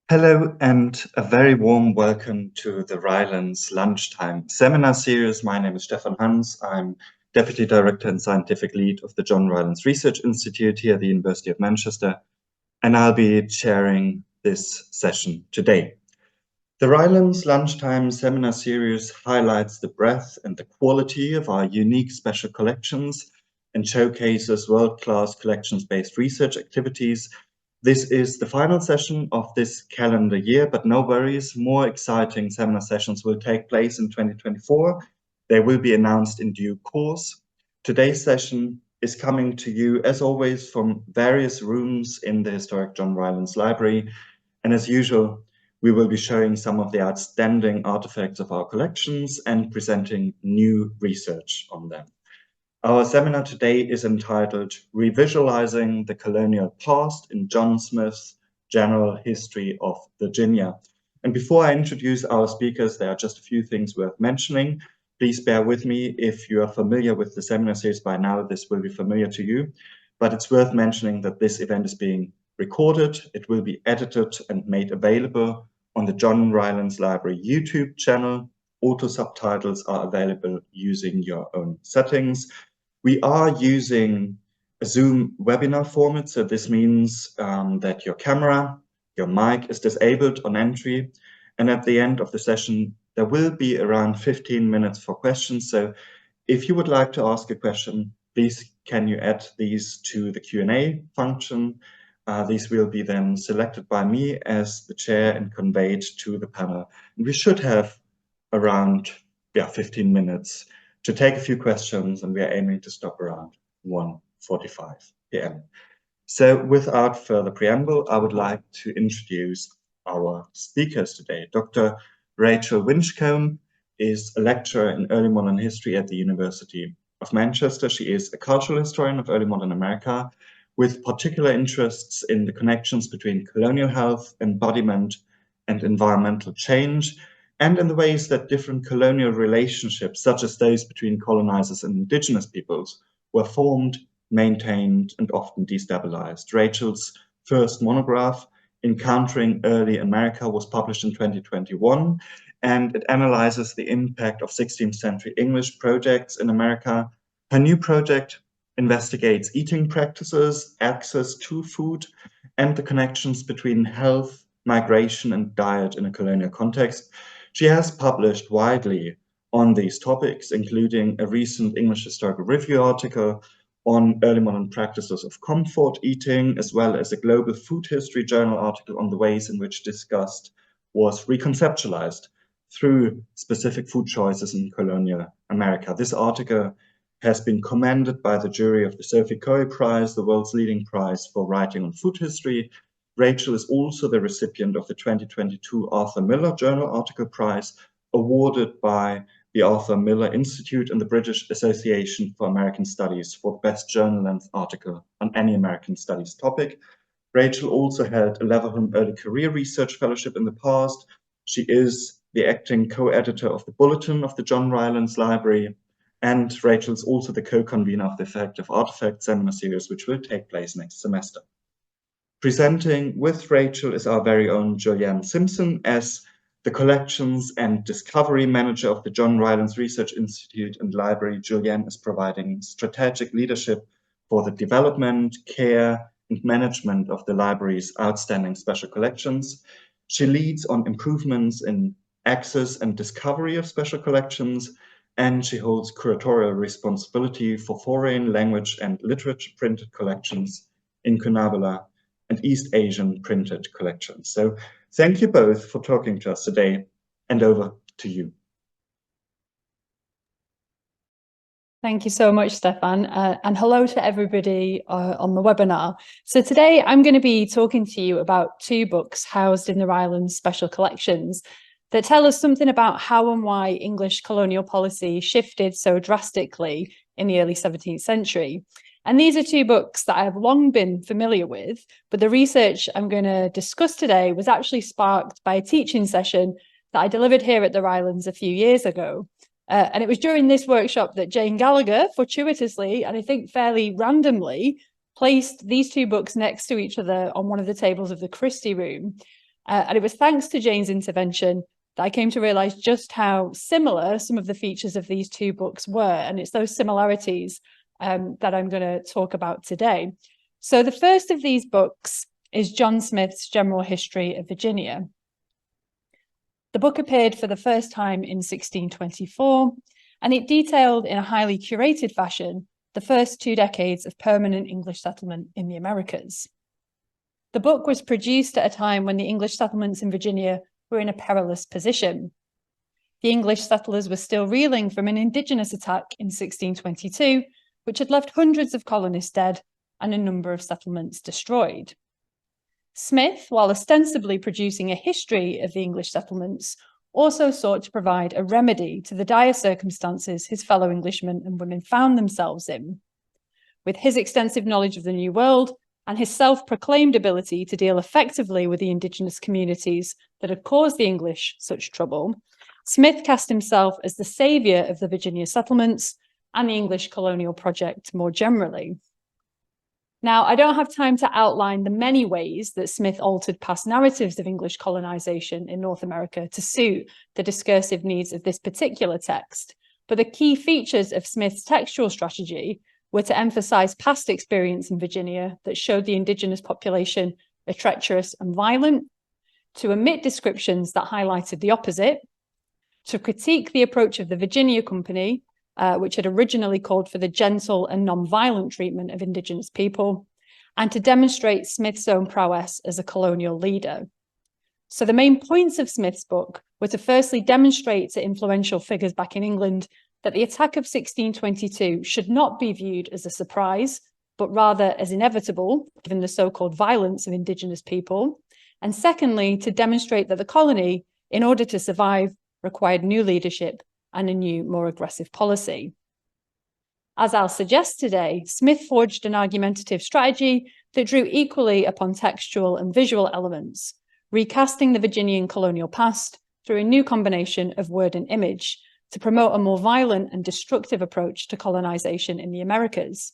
Hello and a very warm welcome to the Rylands Lunchtime seminar series. My name is Stefan Hans. I'm Deputy Director and Scientific Lead of the John Rylands Research Institute here at the University of Manchester, and I'll be chairing this session today. The Rylands Lunchtime seminar series highlights the breadth and the quality of our unique special collections and showcases world-class collections-based research activities. This is the final session of this calendar year, but no worries, more exciting seminar sessions will take place in 2024. They will be announced in due course. Today's session is coming to you, as always, from various rooms in the historic John Rylands Library. And as usual, we will be showing some of the outstanding artifacts of our collections and presenting new research on them. Our seminar today is entitled Revisualising the Colonial Past in John Smith's General History of Virginia. And before I introduce our speakers, there are just a few things worth mentioning. Please bear with me. If you are familiar with the seminar series by now, this will be familiar to you. But it's worth mentioning that this event is being recorded. It will be edited and made available on the John Rylands Library YouTube channel. Auto subtitles are available using your own settings. We are using a Zoom webinar format, so this means that your camera, your mic is disabled on entry, and at the end of the session, there will be around 15 minutes for questions. So if you would like to ask a question, please can you add these to the Q&A function. These will be then selected by me as the chair and conveyed to the panel. And we should have around 15 minutes to take a few questions, and we are aiming to stop around 1:45 p.m. So without further preamble, I would like to introduce our speakers today. Dr. Rachel Whinchcombe is a lecturer in early modern history at the University of Manchester. She is a cultural historian of early modern America with particular interests in the connections between colonial health, embodiment, and environmental change, and in the ways that different colonial relationships, such as those between colonizers and indigenous peoples, were formed, maintained, and often destabilized. Rachel's first monograph, Encountering Early America, was published in 2021, and it analyzes the impact of 16th century English projects in America. Her new project investigates eating practices, access to food, and the connections between health, migration, and diet in a colonial context. She has published widely on these topics, including a recent English Historical Review article on early modern practices of comfort eating, as well as a Global Food History Journal article on the ways in which disgust was reconceptualized through specific food choices in colonial America. This article has been commended by the jury of the Sophie Coe Prize, the world's leading prize for writing on food history. Rachel is also the recipient of the 2022 Arthur Miller Journal Article Prize, awarded by the Arthur Miller Institute and the British Association for American Studies for the best journal-length article on any American studies topic. Rachel also held a Leverhulme Early Career Research Fellowship in the past. She is the acting co-editor of the Bulletin of the John Rylands Library, and Rachel is also the co-convener of the Effective Artifact Seminar Series, which will take place next semester. Presenting with Rachel is our very own Julianne Simpson as the Collections and Discovery Manager of the John Rylands Research Institute and Library. Julianne is providing strategic leadership for the development, care, and management of the library's outstanding special collections. She leads on improvements in access and discovery of special collections, and she holds curatorial responsibility for foreign language and literature printed collections, incunabula, and East Asian printed collections. So thank you both for talking to us today, and over to you. Thank you so much, Stefan, and hello to everybody on the webinar. So today I'm going to be talking to you about two books housed in the Rylands Special Collections that tell us something about how and why English colonial policy shifted so drastically in the early 17th century. And these are two books that I have long been familiar with, but the research I'm going to discuss today was actually sparked by a teaching session that I delivered here at the Rylands a few years ago. And it was during this workshop that Jane Gallagher, fortuitously, and I think fairly randomly, placed these two books next to each other on one of the tables of the Christie room. And it was thanks to Jane's intervention that I came to realize just how similar some of the features of these two books were. And it's those similarities that I'm going to talk about today. So the first of these books is John Smith's General History of Virginia. The book appeared for the first time in 1624, and it detailed in a highly curated fashion the first 2 decades of permanent English settlement in the Americas. The book was produced at a time when the English settlements in Virginia were in a perilous position. The English settlers were still reeling from an Indigenous attack in 1622, which had left hundreds of colonists dead and a number of settlements destroyed. Smith, while ostensibly producing a history of the English settlements, also sought to provide a remedy to the dire circumstances his fellow Englishmen and women found themselves in. With his extensive knowledge of the New World and his self-proclaimed ability to deal effectively with the Indigenous communities that had caused the English such trouble, Smith cast himself as the saviour of the Virginia settlements and the English colonial project more generally. Now, I don't have time to outline the many ways that Smith altered past narratives of English colonization in North America to suit the discursive needs of this particular text, but the key features of Smith's textual strategy were to emphasize past experience in Virginia that showed the Indigenous population as treacherous and violent, to omit descriptions that highlighted the opposite, to critique the approach of the Virginia Company, which had originally called for the gentle and non-violent treatment of Indigenous people, and to demonstrate Smith's own prowess as a colonial leader. So the main points of Smith's book were to firstly demonstrate to influential figures back in England that the attack of 1622 should not be viewed as a surprise, but rather as inevitable, given the so-called violence of Indigenous people. And secondly, to demonstrate that the colony, in order to survive, required new leadership and a new, more aggressive policy. As I'll suggest today, Smith forged an argumentative strategy that drew equally upon textual and visual elements, recasting the Virginian colonial past through a new combination of word and image to promote a more violent and destructive approach to colonization in the Americas.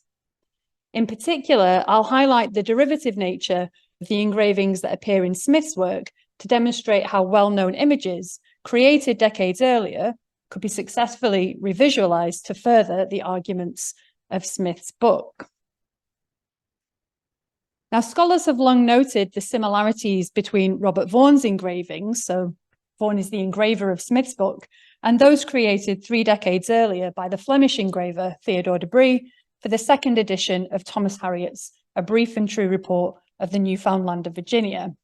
In particular, I'll highlight the derivative nature of the engravings that appear in Smith's work to demonstrate how well-known images created decades earlier could be successfully revisualized to further the arguments of Smith's book. Now, scholars have long noted the similarities between Robert Vaughan's engravings, so Vaughan is the engraver of Smith's book, and those created 3 decades earlier by the Flemish engraver Theodore de Brie for the second edition of Thomas Harriot's A Brief and True Report of the Newfoundland of Virginia.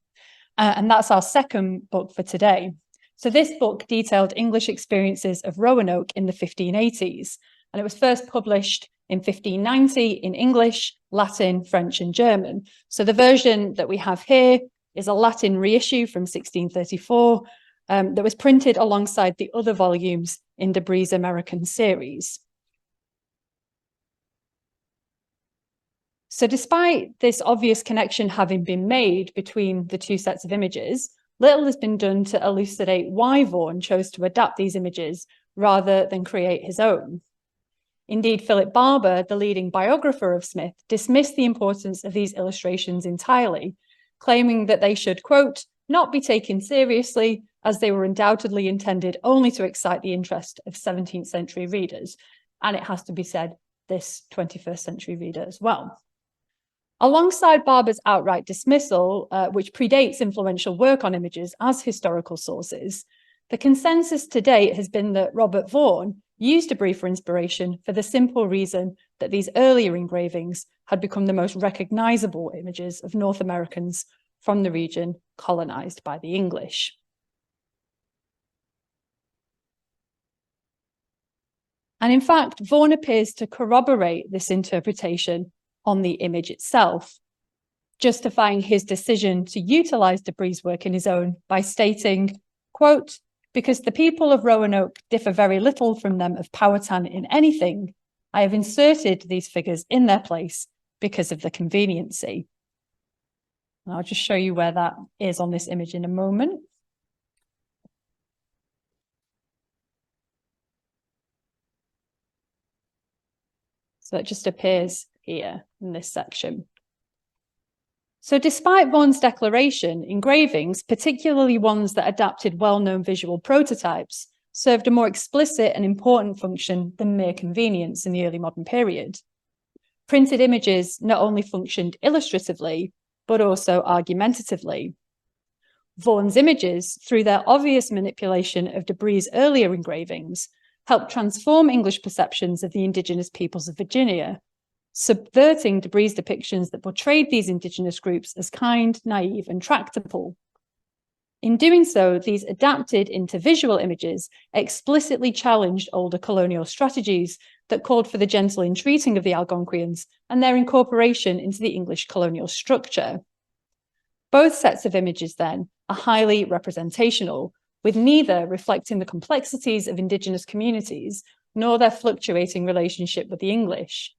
And that's our second book for today. So this book detailed English experiences of Roanoke in the 1580s, and it was first published in 1590 in English, Latin, French, and German. So the version that we have here is a Latin reissue from 1634 that was printed alongside the other volumes in de Brie's American series. So despite this obvious connection having been made between the two sets of images, little has been done to elucidate why Vaughan chose to adapt these images rather than create his own. Indeed, Philip Barber, the leading biographer of Smith, dismissed the importance of these illustrations entirely, claiming that they should, quote, not be taken seriously as they were undoubtedly intended only to excite the interest of 17th century readers. And it has to be said, this 21st century reader as well. Alongside Barber's outright dismissal, which predates influential work on images as historical sources, the consensus to date has been that Robert Vaughan used de Brie for inspiration for the simple reason that these earlier engravings had become the most recognizable images of North Americans from the region colonized by the English. And in fact, Vaughan appears to corroborate this interpretation on the image itself, justifying his decision to utilize de Brie's work in his own by stating, quote, because the people of Roanoke differ very little from them of Powhatan in anything, I have inserted these figures in their place because of the conveniency. And I'll just show you where that is on this image in a moment. So it just appears here in this section. So despite Vaughan's declaration, engravings, particularly ones that adapted well-known visual prototypes, served a more explicit and important function than mere convenience in the early modern period. Printed images not only functioned illustratively, but also argumentatively. Vaughan's images, through their obvious manipulation of Debris' earlier engravings, helped transform English perceptions of the Indigenous peoples of Virginia, subverting Debris' depictions that portrayed these Indigenous groups as kind, naive, and tractable. In doing so, these adapted into visual images explicitly challenged older colonial strategies that called for the gentle entreating of the Algonquians and their incorporation into the English colonial structure. Both sets of images, then, are highly representational, with neither reflecting the complexities of Indigenous communities nor their fluctuating relationship with the English.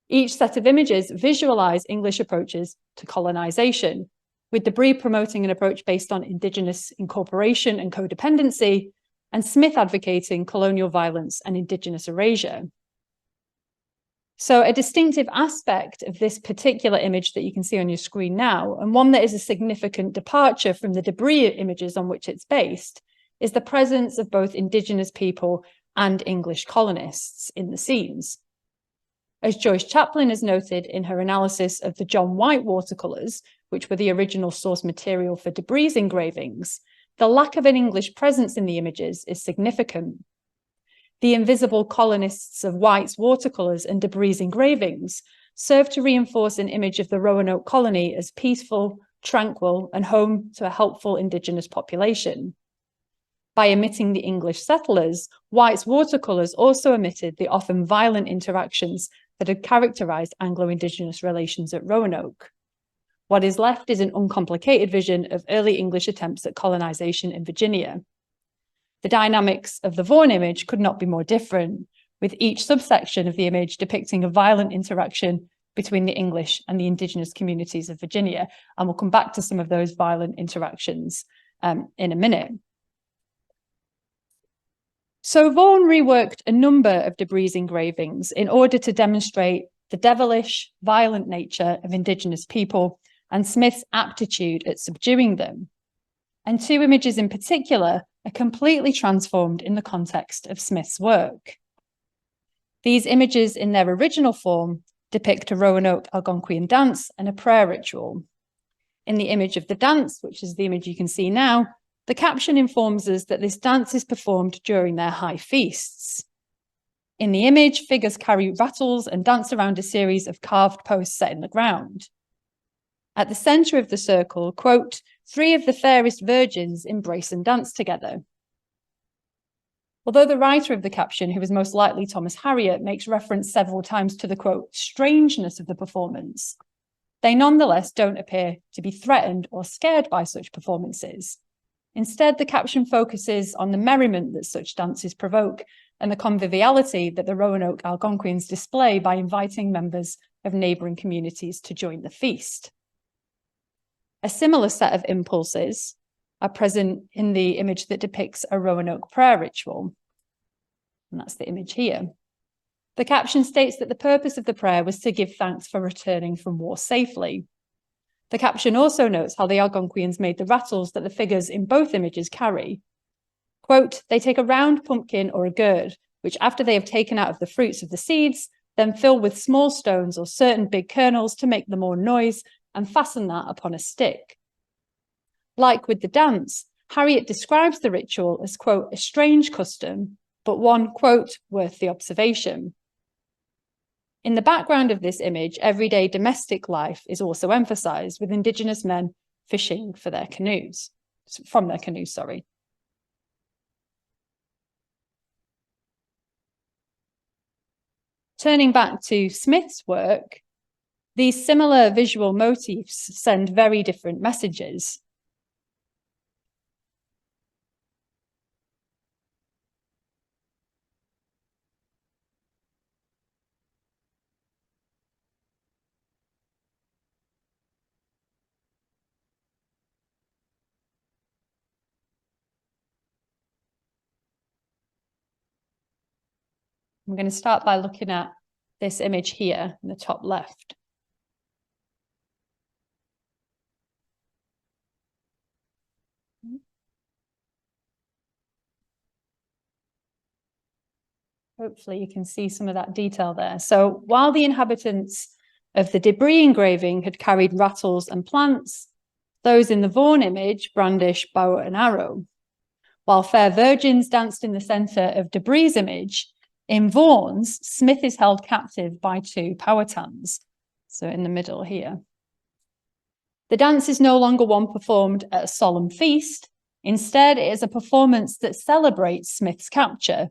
Each set of images visualize English approaches to colonization, with Debris promoting an approach based on Indigenous incorporation and codependency, and Smith advocating colonial violence and Indigenous erasure. So a distinctive aspect of this particular image that you can see on your screen now, and one that is a significant departure from the Debris images on which it's based, is the presence of both Indigenous people and English colonists in the scenes. As Joyce Chaplin has noted in her analysis of the John White watercolours, which were the original source material for Debris' engravings, the lack of an English presence in the images is significant. The invisible colonists of White's watercolours and Debris' engravings serve to reinforce an image of the Roanoke colony as peaceful, tranquil, and home to a helpful Indigenous population. By omitting the English settlers, White's watercolours also omitted the often violent interactions that had characterised Anglo-Indigenous relations at Roanoke. What is left is an uncomplicated vision of early English attempts at colonisation in Virginia. The dynamics of the Vaughan image could not be more different, with each subsection of the image depicting a violent interaction between the English and the Indigenous communities of Virginia. And we'll come back to some of those violent interactions in a minute. So Vaughan reworked a number of Debris' engravings in order to demonstrate the devilish, violent nature of Indigenous people and Smith's aptitude at subduing them. And two images in particular are completely transformed in the context of Smith's work. These images in their original form depict a Roanoke Algonquian dance and a prayer ritual. In the image of the dance, which is the image you can see now, the caption informs us that this dance is performed during their high feasts. In the image, figures carry rattles and dance around a series of carved posts set in the ground. At the centre of the circle, quote, 3 of the fairest virgins embrace and dance together. Although the writer of the caption, who was most likely Thomas Harriot, makes reference several times to the, quote, strangeness of the performance, they nonetheless don't appear to be threatened or scared by such performances. Instead, the caption focuses on the merriment that such dances provoke and the conviviality that the Roanoke Algonquians display by inviting members of neighbouring communities to join the feast. A similar set of impulses are present in the image that depicts a Roanoke prayer ritual, and that's the image here. The caption states that the purpose of the prayer was to give thanks for returning from war safely. The caption also notes how the Algonquians made the rattles that the figures in both images carry. Quote, they take a round pumpkin or a gourd, which after they have taken out of the fruits of the seeds, then fill with small stones or certain big kernels to make the more noise and fasten that upon a stick. Like with the dance, Harriet describes the ritual as, quote, a strange custom, but one, quote, worth the observation. In the background of this image, everyday domestic life is also emphasized, with Indigenous men fishing from their canoes. Turning back to Smith's work, these similar visual motifs send very different messages. I'm going to start by looking at this image here in the top left. Hopefully you can see some of that detail there. So while the inhabitants of the debris engraving had carried rattles and plants, those in the Vaughan image brandish bow and arrow. While fair virgins danced in the centre of debris' image, in Vaughan's, Smith is held captive by two Powhatans, so in the middle here. The dance is no longer one performed at a solemn feast. Instead, it is a performance that celebrates Smith's capture.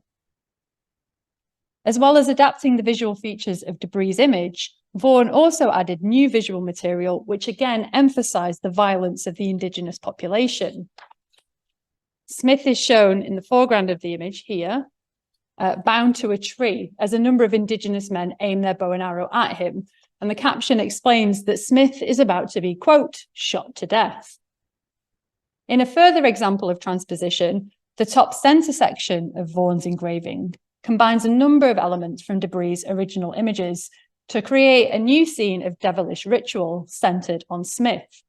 As well as adapting the visual features of debris' image, Vaughan also added new visual material, which again emphasized the violence of the Indigenous population. Smith is shown in the foreground of the image here, bound to a tree, as a number of Indigenous men aim their bow and arrow at him. And the caption explains that Smith is about to be, quote, shot to death. In a further example of transposition, the top center section of Vaughan's engraving combines a number of elements from debris' original images to create a new scene of devilish ritual centered on Smith.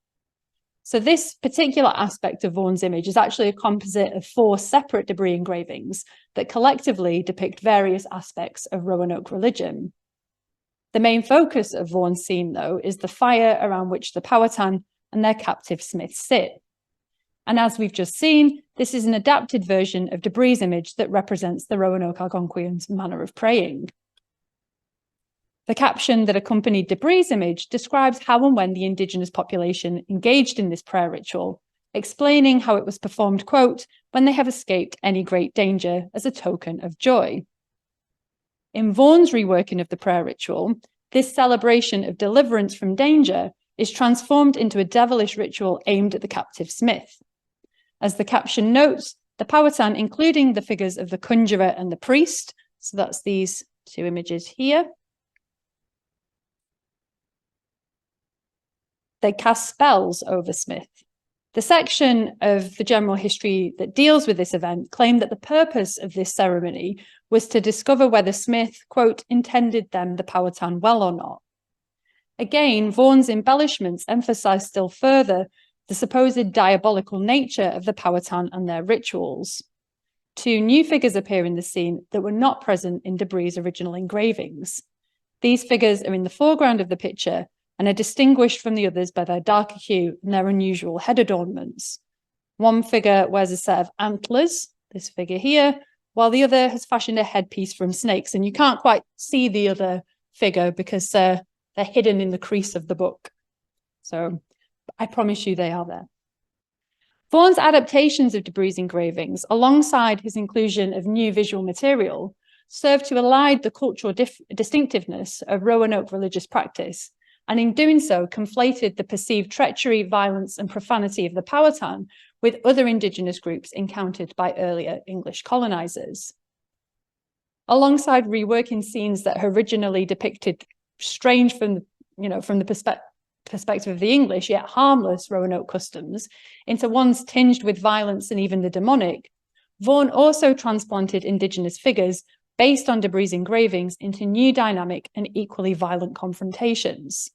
So this particular aspect of Vaughan's image is actually a composite of 4 separate debris engravings that collectively depict various aspects of Roanoke religion. The main focus of Vaughan's scene, though, is the fire around which the Powhatan and their captive Smith sit. And as we've just seen, this is an adapted version of debris' image that represents the Roanoke Algonquians' manner of praying. The caption that accompanied debris' image describes how and when the Indigenous population engaged in this prayer ritual, explaining how it was performed, quote, when they have escaped any great danger as a token of joy. In Vaughan's reworking of the prayer ritual, this celebration of deliverance from danger is transformed into a devilish ritual aimed at the captive Smith. As the caption notes, the Powhatan, including the figures of the conjurer and the priest, so that's these 2 images here, they cast spells over Smith. The section of the General History that deals with this event claimed that the purpose of this ceremony was to discover whether Smith, quote, intended them, the Powhatan, well or not. Again, Vaughan's embellishments emphasize still further the supposed diabolical nature of the Powhatan and their rituals. 2 new figures appear in the scene that were not present in debris' original engravings. These figures are in the foreground of the picture and are distinguished from the others by their darker hue and their unusual head adornments. One figure wears a set of antlers, this figure here, while the other has fashioned a headpiece from snakes. And you can't quite see the other figure because they're hidden in the crease of the book. So I promise you they are there. Vaughan's adaptations of debris' engravings, alongside his inclusion of new visual material, served to elide the cultural distinctiveness of Roanoke religious practice, and in doing so conflated the perceived treachery, violence and profanity of the Powhatan with other Indigenous groups encountered by earlier English colonizers. Alongside reworking scenes that originally depicted strange from the perspective of the English, yet harmless Roanoke customs, into ones tinged with violence and even the demonic, Vaughan also transplanted Indigenous figures based on debris' engravings into new dynamic and equally violent confrontations.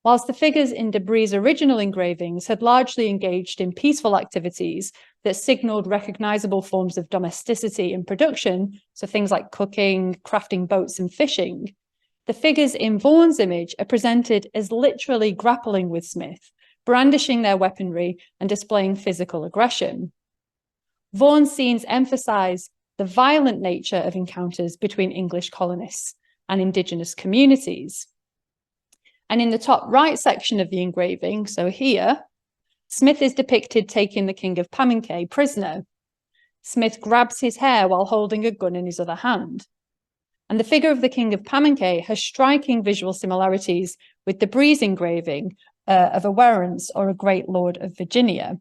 Whilst the figures in debris' original engravings had largely engaged in peaceful activities that signaled recognizable forms of domesticity in production, so things like cooking, crafting boats and fishing, the figures in Vaughan's image are presented as literally grappling with Smith, brandishing their weaponry and displaying physical aggression. Vaughan's scenes emphasize the violent nature of encounters between English colonists and Indigenous communities. And in the top right section of the engraving, so here, Smith is depicted taking the King of Pamunkey prisoner. Smith grabs his hair while holding a gun in his other hand. And the figure of the King of Pamunkey has striking visual similarities with debris' engraving of a Warrants or a Great Lord of Virginia.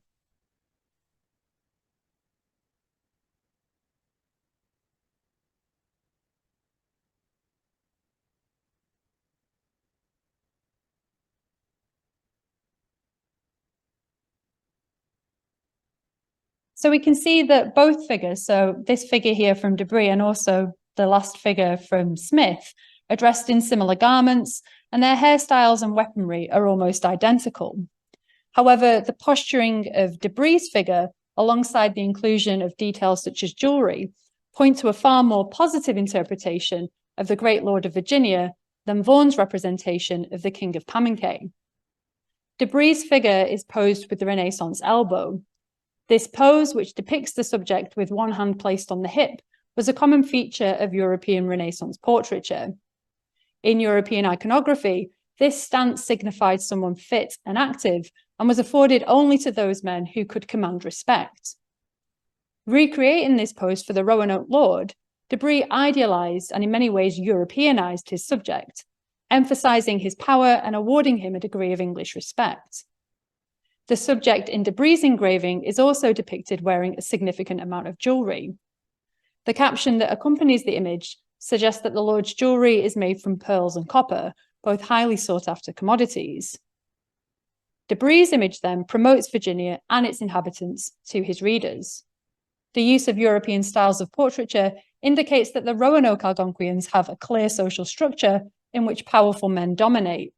So we can see that both figures, so this figure here from debris and also the last figure from Smith, are dressed in similar garments and their hairstyles and weaponry are almost identical. However, the posturing of Debris' figure, alongside the inclusion of details such as jewelry, point to a far more positive interpretation of the Great Lord of Virginia than Vaughan's representation of the King of Pamunkey. Debris' figure is posed with the Renaissance elbow. This pose, which depicts the subject with one hand placed on the hip, was a common feature of European Renaissance portraiture. In European iconography, this stance signified someone fit and active and was afforded only to those men who could command respect. Recreating this pose for the Roanoke Lord, Debris idealized and in many ways Europeanized his subject, emphasizing his power and awarding him a degree of English respect. The subject in Debris' engraving is also depicted wearing a significant amount of jewelry. The caption that accompanies the image suggests that the Lord's jewelry is made from pearls and copper, both highly sought-after commodities. Debris' image then promotes Virginia and its inhabitants to his readers. The use of European styles of portraiture indicates that the Roanoke Algonquians have a clear social structure in which powerful men dominate,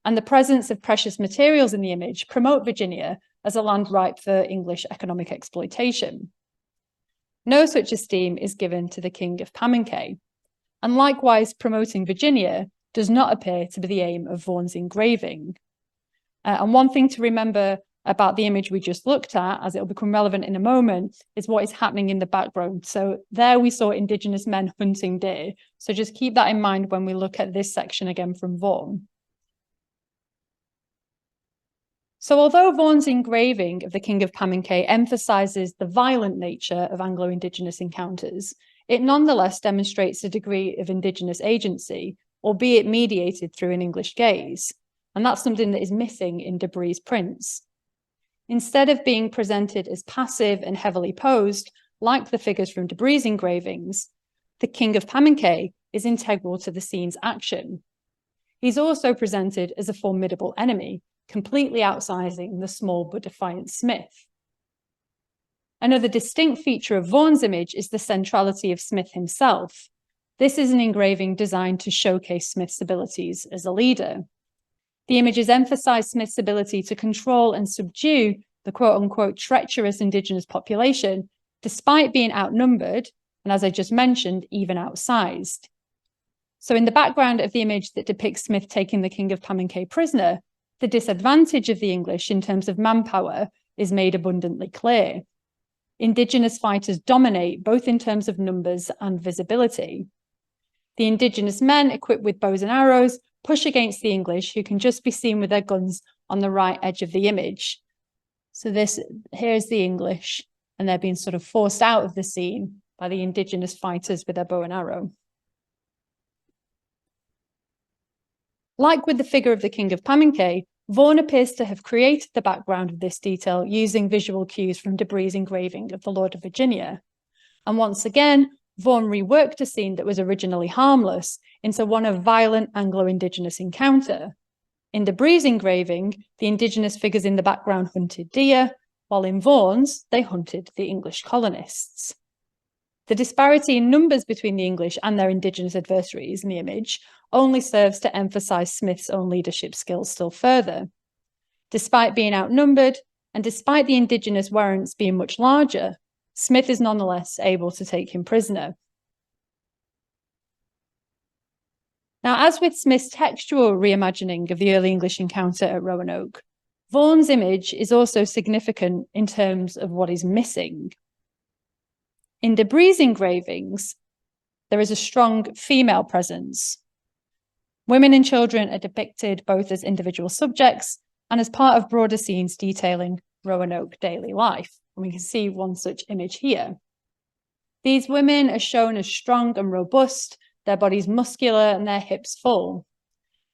and the presence of precious materials in the image promote Virginia as a land ripe for English economic exploitation. No such esteem is given to the King of Pamunkey, and likewise promoting Virginia does not appear to be the aim of Vaughan's engraving. And one thing to remember about the image we just looked at, as it will become relevant in a moment, is what is happening in the background. So there we saw Indigenous men hunting deer. So just keep that in mind when we look at this section again from Vaughan. So although Vaughan's engraving of the King of Pamunkey emphasizes the violent nature of Anglo-Indigenous encounters, it nonetheless demonstrates a degree of Indigenous agency, albeit mediated through an English gaze. And that's something that is missing in Debris' prints. Instead of being presented as passive and heavily posed, like the figures from Debris' engravings, the King of Pamunkey is integral to the scene's action. He's also presented as a formidable enemy, completely outsizing the small but defiant Smith. Another distinct feature of Vaughan's image is the centrality of Smith himself. This is an engraving designed to showcase Smith's abilities as a leader. The images emphasize Smith's ability to control and subdue the quote-unquote treacherous Indigenous population, despite being outnumbered, and as I just mentioned, even outsized. So in the background of the image that depicts Smith taking the King of Pamunkey prisoner, the disadvantage of the English in terms of manpower is made abundantly clear. Indigenous fighters dominate both in terms of numbers and visibility. The Indigenous men equipped with bows and arrows push against the English, who can just be seen with their guns on the right edge of the image. So here's the English, and they're being sort of forced out of the scene by the Indigenous fighters with their bow and arrow. Like with the figure of the King of Pamunkey, Vaughan appears to have created the background of this detail using visual cues from Debris' engraving of the Lord of Virginia. And once again, Vaughan reworked a scene that was originally harmless into one of violent Anglo-Indigenous encounter. In Debris' engraving, the Indigenous figures in the background hunted deer, while in Vaughan's, they hunted the English colonists. The disparity in numbers between the English and their Indigenous adversaries in the image only serves to emphasize Smith's own leadership skills still further. Despite being outnumbered, and despite the Indigenous warrants being much larger, Smith is nonetheless able to take him prisoner. Now, as with Smith's textual reimagining of the early English encounter at Roanoke, Vaughan's image is also significant in terms of what is missing. In Debris' engravings, there is a strong female presence. Women and children are depicted both as individual subjects and as part of broader scenes detailing Roanoke daily life. And we can see one such image here. These women are shown as strong and robust, their bodies muscular and their hips full.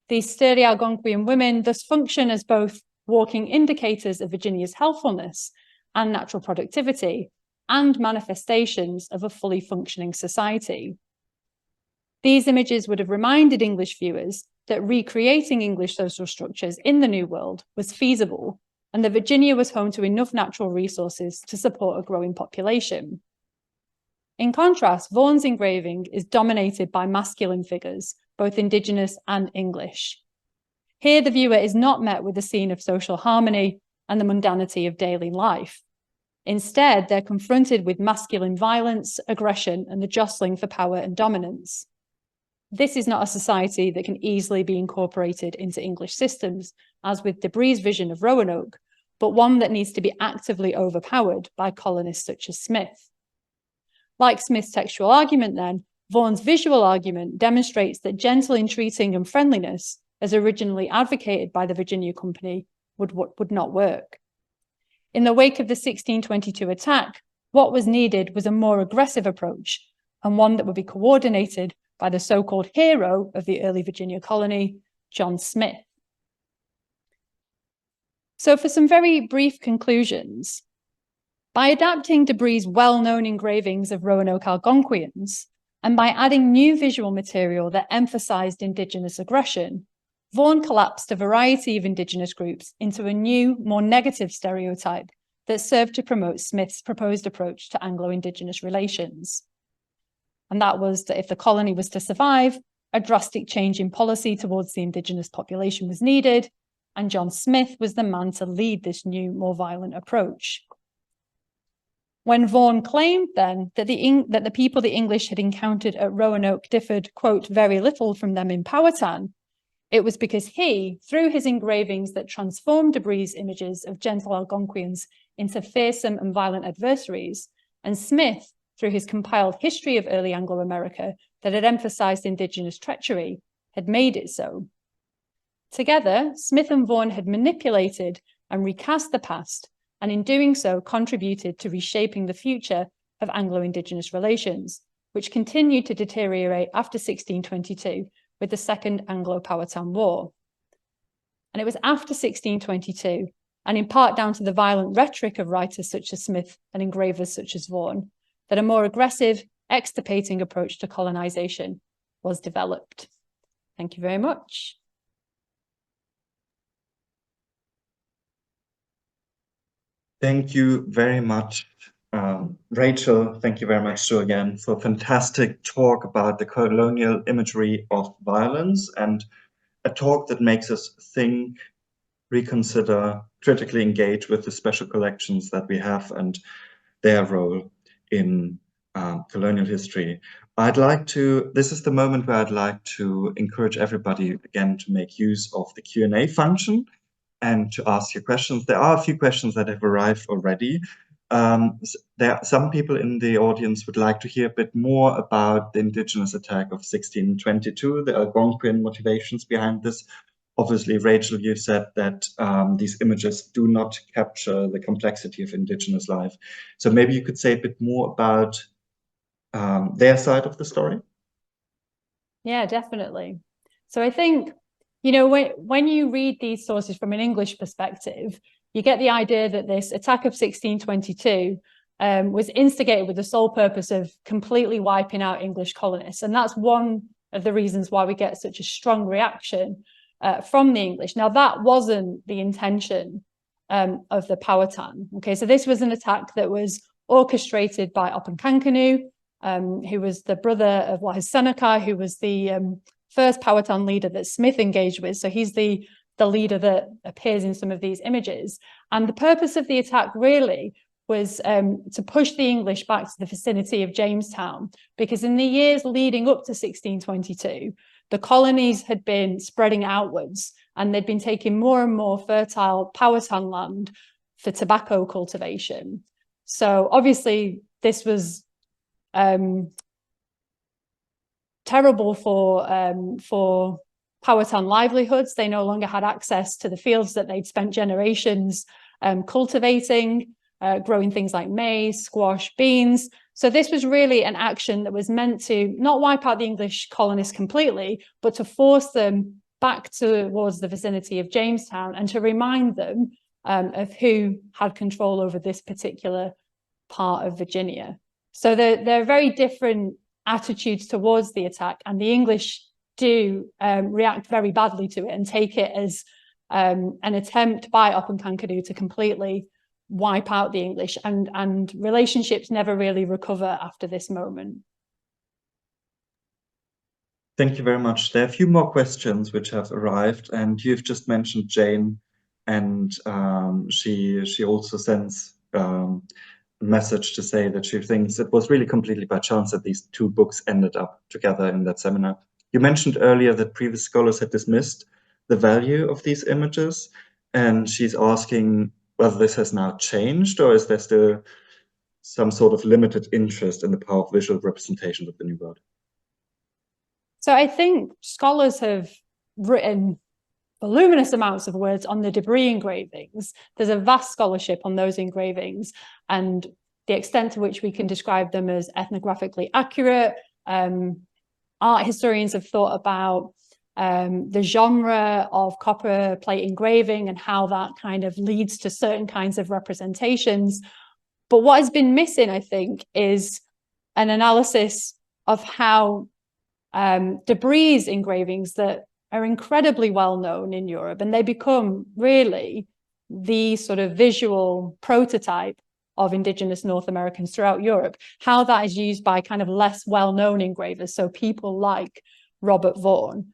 These sturdy Algonquian women thus function as both walking indicators of Virginia's healthfulness and natural productivity, and manifestations of a fully functioning society. These images would have reminded English viewers that recreating English social structures in the New World was feasible, and that Virginia was home to enough natural resources to support a growing population. In contrast, Vaughan's engraving is dominated by masculine figures, both Indigenous and English. Here, the viewer is not met with a scene of social harmony, and the mundanity of daily life. Instead, they're confronted with masculine violence, aggression, and the jostling for power and dominance. This is not a society that can easily be incorporated into English systems, as with Debris' vision of Roanoke, but one that needs to be actively overpowered by colonists such as Smith. Like Smith's textual argument then, Vaughan's visual argument demonstrates that gentle entreating and friendliness, as originally advocated by the Virginia Company, would not work. In the wake of the 1622 attack, what was needed was a more aggressive approach, and one that would be coordinated by the so-called hero of the early Virginia colony, John Smith. So for some very brief conclusions, by adapting Debris' well-known engravings of Roanoke Algonquians, and by adding new visual material that emphasized Indigenous aggression, Vaughan collapsed a variety of Indigenous groups into a new, more negative stereotype that served to promote Smith's proposed approach to Anglo-Indigenous relations. And that was that if the colony was to survive, a drastic change in policy towards the Indigenous population was needed, and John Smith was the man to lead this new, more violent approach. When Vaughan claimed then that the people the English had encountered at Roanoke differed, quote, very little from them in Powhatan, it was because he, through his engravings that transformed Debris' images of gentle Algonquians into fearsome and violent adversaries, and Smith, through his compiled history of early Anglo-America that had emphasized Indigenous treachery, had made it so. Together, Smith and Vaughan had manipulated and recast the past, and in doing so contributed to reshaping the future of Anglo-Indigenous relations, which continued to deteriorate after 1622 with the Second Anglo-Powhatan War. And it was after 1622, and in part down to the violent rhetoric of writers such as Smith and engravers such as Vaughan, that a more aggressive, extirpating approach to colonization was developed. Thank you very much. Thank you very much, Rachel. Thank you very much, Julianne, for a fantastic talk about the colonial imagery of violence, and a talk that makes us think, reconsider, critically engage with the special collections that we have and their role in colonial history. This is the moment where I'd like to encourage everybody again to make use of the Q&A function and to ask your questions. There are a few questions that have arrived already. There are some people in the audience would like to hear a bit more about the Indigenous attack of 1622, the Algonquian motivations behind this. Obviously, Rachel, you said that these images do not capture the complexity of Indigenous life. So maybe you could say a bit more about their side of the story. Yeah, definitely. So I think, you know, when you read these sources from an English perspective, you get the idea that this attack of 1622 was instigated with the sole purpose of completely wiping out English colonists. And that's one of the reasons why we get such a strong reaction from the English. Now, that wasn't the intention of the Powhatan. Okay, so this was an attack that was orchestrated by Opunkankanu, who was the brother of Seneca, who was the first Powhatan leader that Smith engaged with. So he's the leader that appears in some of these images. And the purpose of the attack really was to push the English back to the vicinity of Jamestown, because in the years leading up to 1622, the colonies had been spreading outwards and they'd been taking more and more fertile Powhatan land for tobacco cultivation. So obviously this was terrible for Powhatan livelihoods. They no longer had access to the fields that they'd spent generations cultivating, growing things like maize, squash, beans. So this was really an action that was meant to not wipe out the English colonists completely, but to force them back towards the vicinity of Jamestown and to remind them of who had control over this particular part of Virginia. So they're very different attitudes towards the attack, and the English do react very badly to it and take it as an attempt by Opunkankanu to completely wipe out the English, and relationships never really recover after this moment. Thank you very much. There are a few more questions which have arrived, and you've just mentioned Jane And she also sends a message to say that she thinks it was really completely by chance that these two books ended up together in that seminar. You mentioned earlier that previous scholars had dismissed the value of these images, and she's asking whether this has now changed, or is there still some sort of limited interest in the power of visual representation of the New World? So I think scholars have written voluminous amounts of words on the debris engravings. There's a vast scholarship on those engravings and the extent to which we can describe them as ethnographically accurate. Art historians have thought about the genre of copper plate engraving and how that kind of leads to certain kinds of representations. But what has been missing, I think, is an analysis of how debris engravings that are incredibly well known in Europe, and they become really the sort of visual prototype of Indigenous North Americans throughout Europe, how that is used by kind of less well-known engravers, so people like Robert Vaughan.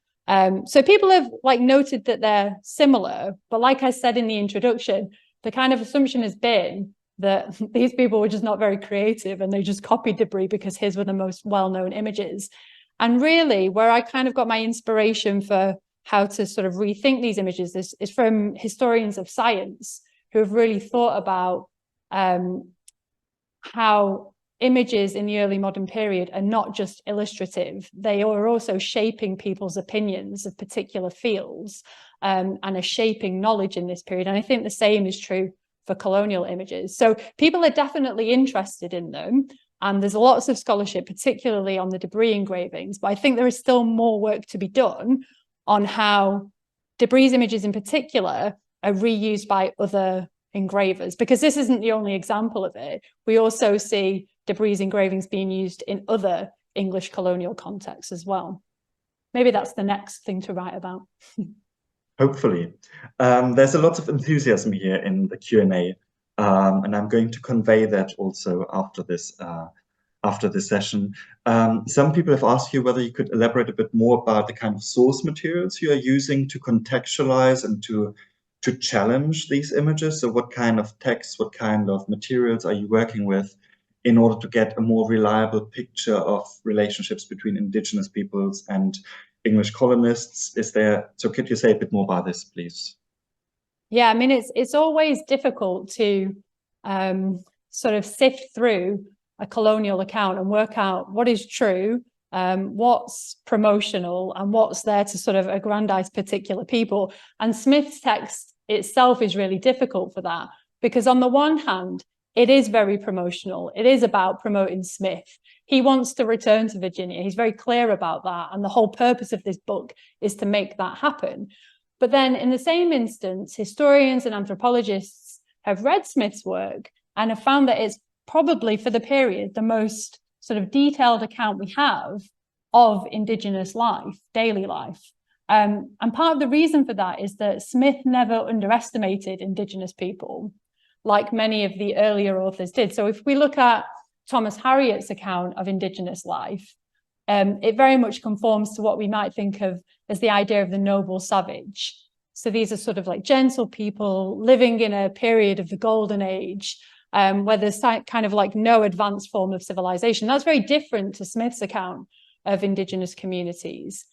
So people have noted that they're similar, but like I said in the introduction, the kind of assumption has been that these people were just not very creative and they just copied debris because his were the most well-known images. And really, where I kind of got my inspiration for how to sort of rethink these images is from historians of science who have really thought about how images in the early modern period are not just illustrative, they are also shaping people's opinions of particular fields and are shaping knowledge in this period. And I think the same is true for colonial images. So people are definitely interested in them. And there's lots of scholarship, particularly on the debris engravings. But I think there is still more work to be done on how debris images in particular are reused by other engravers, because this isn't the only example of it. We also see debris engravings being used in other English colonial contexts as well. Maybe that's the next thing to write about. Hopefully. There's a lot of enthusiasm here in the Q&A. And I'm going to convey that also after this session. Some people have asked you whether you could elaborate a bit more about the kind of source materials you are using to contextualize and to challenge these images. So what kind of texts, what kind of materials are you working with in order to get a more reliable picture of relationships between Indigenous peoples and English colonists? So could you say a bit more about this, please? Yeah, I mean, it's always difficult to sort of sift through a colonial account and work out what is true, what's promotional, and what's there to sort of aggrandize particular people. And Smith's text itself is really difficult for that, because on the one hand, it is very promotional. It is about promoting Smith. He wants to return to Virginia. He's very clear about that. And the whole purpose of this book is to make that happen. But then in the same instance, historians and anthropologists have read Smith's work and have found that it's probably for the period the most sort of detailed account we have of Indigenous life, daily life. And part of the reason for that is that Smith never underestimated Indigenous people, like many of the earlier authors did. So if we look at Thomas Harriot's account of Indigenous life, it very much conforms to what we might think of as the idea of the noble savage. So these are sort of like gentle people living in a period of the golden age, where there's kind of like no advanced form of civilization. That's very different to Smith's account of Indigenous communities.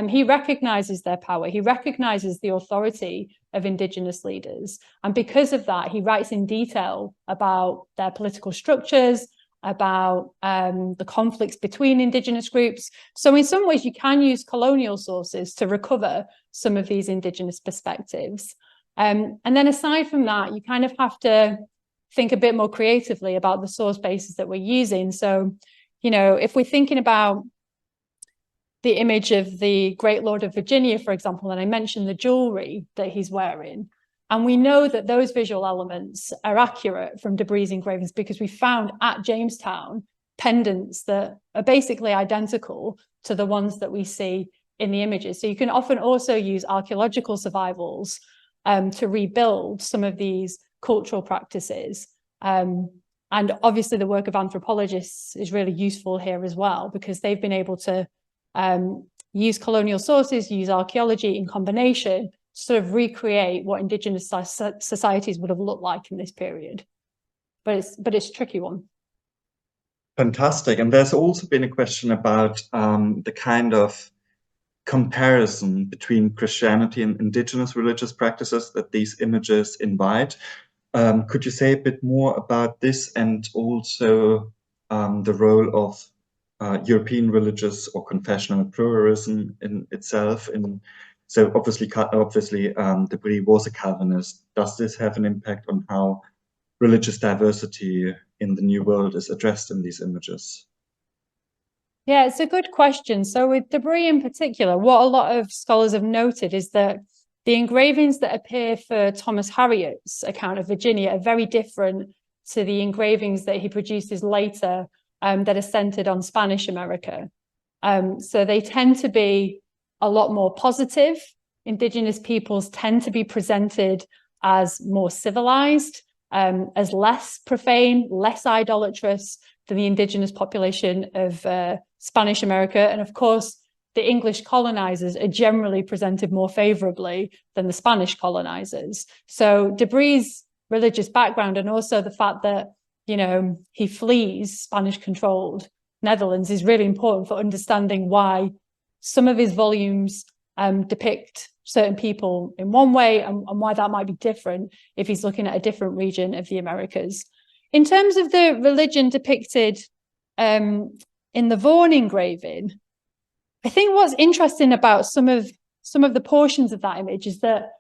He recognizes their power. He recognizes the authority of Indigenous leaders. And because of that, he writes in detail about their political structures, about the conflicts between Indigenous groups. So in some ways, you can use colonial sources to recover some of these Indigenous perspectives. And then aside from that, you kind of have to think a bit more creatively about the source bases that we're using. So, you know, if we're thinking about the image of the Great Lord of Virginia, for example, and I mentioned the jewelry that he's wearing, and we know that those visual elements are accurate from debris engravings because we found at Jamestown pendants that are basically identical to the ones that we see in the images. So you can often also use archaeological survivals to rebuild some of these cultural practices. And obviously the work of anthropologists is really useful here as well, because they've been able to use colonial sources, use archaeology in combination sort of recreate what Indigenous societies would have looked like in this period. But it's a tricky one. Fantastic. And there's also been a question about the kind of comparison between Christianity and indigenous religious practices that these images invite. Could you say a bit more about this, and also the role of European religious or confessional pluralism in itself? So obviously, de Bry was a Calvinist. Does this have an impact on how religious diversity in the New World is addressed in these images? Yeah, it's a good question. So with de Bry in particular, what a lot of scholars have noted is that the engravings that appear for Thomas Harriot's account of Virginia are very different to the engravings that he produces later that are centered on Spanish America. So they tend to be a lot more positive. Indigenous peoples tend to be presented as more civilized, as less profane, less idolatrous than the indigenous population of Spanish America. And of course, the English colonizers are generally presented more favorably than the Spanish colonizers. So de Bry's religious background, and also the fact that, you know, he flees Spanish-controlled Netherlands, is really important for understanding why some of his volumes depict certain people in one way, and why that might be different if he's looking at a different region of the Americas. In terms of the religion depicted in the Vaughan engraving, I think what's interesting about some of the portions of that image is that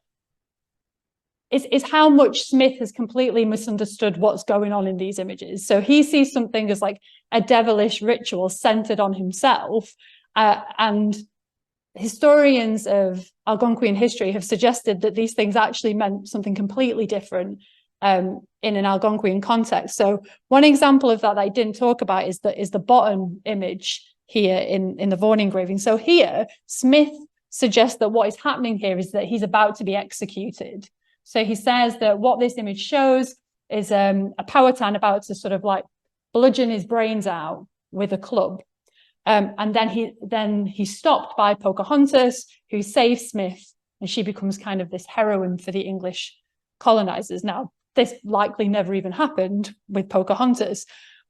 is how much Smith has completely misunderstood what's going on in these images. So he sees something as like a devilish ritual centered on himself, and historians of Algonquian history have suggested that these things actually meant something completely different in an Algonquian context. So one example of that I didn't talk about is the bottom image here in the Vaughan engraving. So here, Smith suggests that what is happening here is that he's about to be executed. So he says that what this image shows is a Powhatan about to sort of like bludgeon his brains out with a club. And then he's stopped by Pocahontas, who saves Smith, and she becomes kind of this heroine for the English colonizers. Now, this likely never even happened with Pocahontas,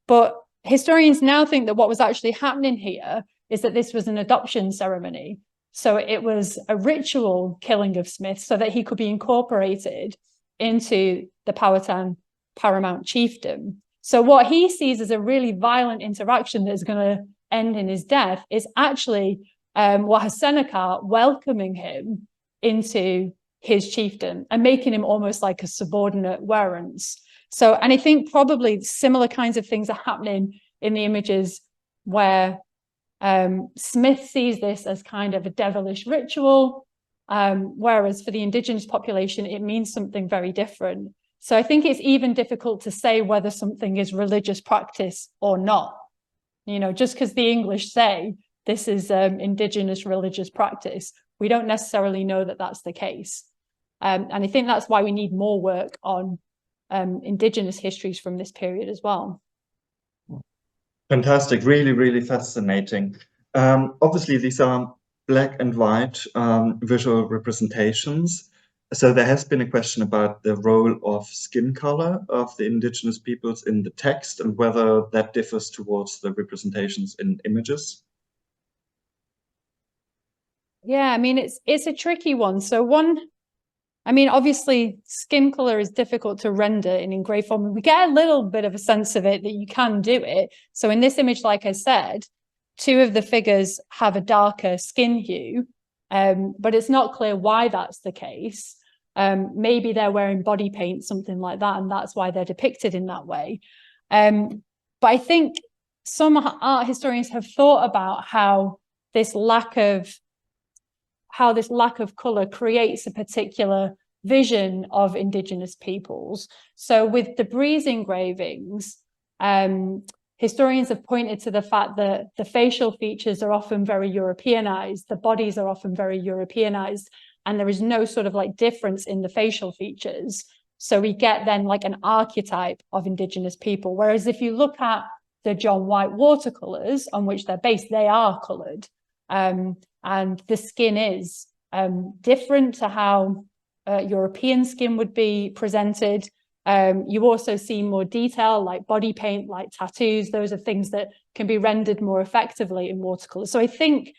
but historians now think that what was actually happening here is that this was an adoption ceremony. So it was a ritual killing of Smith so that he could be incorporated into the Powhatan paramount chiefdom. So what he sees as a really violent interaction that is going to end in his death is actually Seneca welcoming him into his chiefdom and making him almost like a subordinate warrants. So, and I think probably similar kinds of things are happening in the images where Smith sees this as kind of a devilish ritual, whereas for the indigenous population, it means something very different. So I think it's even difficult to say whether something is religious practice or not. You know, just because the English say this is indigenous religious practice, we don't necessarily know that that's the case. And I think that's why we need more work on indigenous histories from this period as well. Fantastic, really, really fascinating. Obviously, these are black and white visual representations. So there has been a question about the role of skin color of the indigenous peoples in the text and whether that differs towards the representations in images. Yeah, I mean, it's a tricky one. So obviously skin color is difficult to render in engraved form. We get a little bit of a sense of it that you can do it. So in this image, like I said, two of the figures have a darker skin hue, but it's not clear why that's the case. Maybe they're wearing body paint, something like that, and that's why they're depicted in that way. But I think some art historians have thought about how this lack of color creates a particular vision of indigenous peoples. So with de Bry's engravings, historians have pointed to the fact that the facial features are often very Europeanized, the bodies are often very Europeanized, and there is no sort of like difference in the facial features. So we get then like an archetype of indigenous people. Whereas if you look at the John White watercolors on which they're based, they are colored. And the skin is different to how European skin would be presented. You also see more detail, like body paint, like tattoos. Those are things that can be rendered more effectively in watercolor. So I think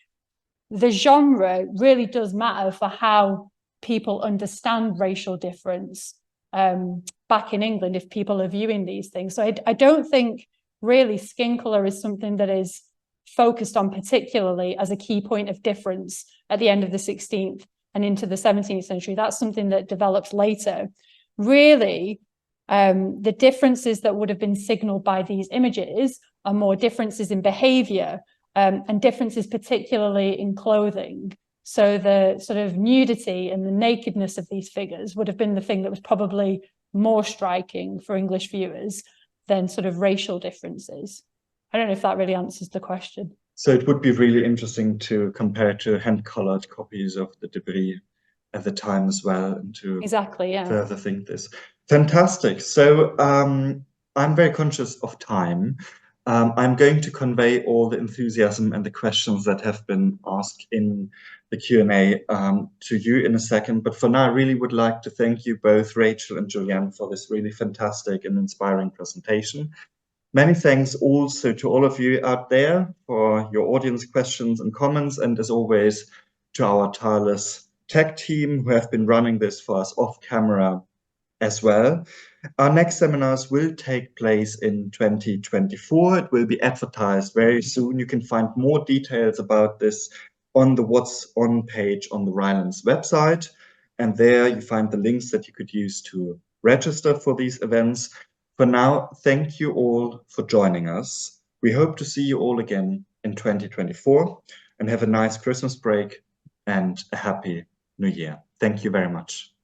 the genre really does matter for how people understand racial difference back in England, if people are viewing these things. So I don't think really skin color is something that is focused on particularly as a key point of difference at the end of the 16th and into the 17th century. That's something that develops later. Really, the differences that would have been signaled by these images are more differences in behavior and differences particularly in clothing. So the sort of nudity and the nakedness of these figures would have been the thing that was probably more striking for English viewers than sort of racial differences. I don't know if that really answers the question. So it would be really interesting to compare to hand-colored copies of the debris at the time as well, and to further think this. Fantastic. So I'm very conscious of time. I'm going to convey all the enthusiasm and the questions that have been asked in the Q&A to you in a second. But for now, I really would like to thank you both, Rachel and Julianne, for this really fantastic and inspiring presentation. Many thanks also to all of you out there for your audience questions and comments, and as always, to our tireless tech team who have been running this for us off camera as well. Our next seminars will take place in 2024. It will be advertised very soon. You can find more details about this on the What's On page on the Rylands website. And there you find the links that you could use to register for these events. For now, thank you all for joining us. We hope to see you all again in 2024, and have a nice Christmas break and a happy New Year. Thank you very much.